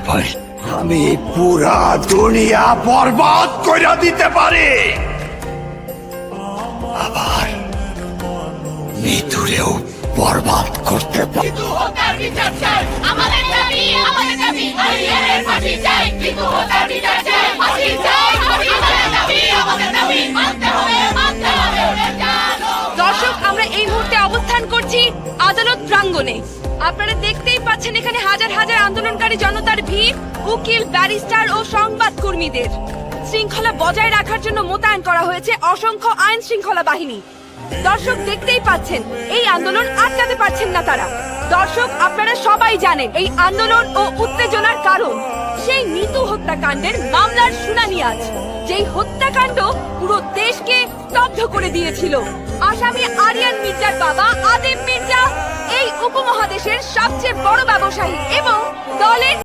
পারি আমি পুরা দুনিয়া বরবাদ করে দিতে পারি, আবার মৃত্যুরেও বরবাদ করতে পারি। দর্শক, আমরা এই মুহূর্তে অবস্থান করছি আদালত প্রাঙ্গণে। আপনারা দেখতেই পাচ্ছেন এখানে হাজার হাজার আন্দোলনকারী জনতার ভিড়, উকিল, ব্যারিস্টার ও সংবাদ কর্মীদের। শৃঙ্খলা বজায় রাখার জন্য মোতায়েন করা হয়েছে অসংখ্য আইন শৃঙ্খলা বাহিনী। দর্শক, দেখতেই পাচ্ছেন এই আন্দোলন আটকাতে পারছেন না তারা। দর্শক, আপনারা সবাই জানেন এই আন্দোলন ও উত্তেজনার কারণ সেই মিতু হত্যাকাণ্ডের মামলার শুনানি আজ, যেই হত্যাকাণ্ড পুরো দেশকে স্তব্ধ করে দিয়েছিল। আসামি আরিয়ান মির্জার বাবা আদেম মির্জা এই উপমহাদেশের সবচেয়ে বড় ব্যবসায়ী এবং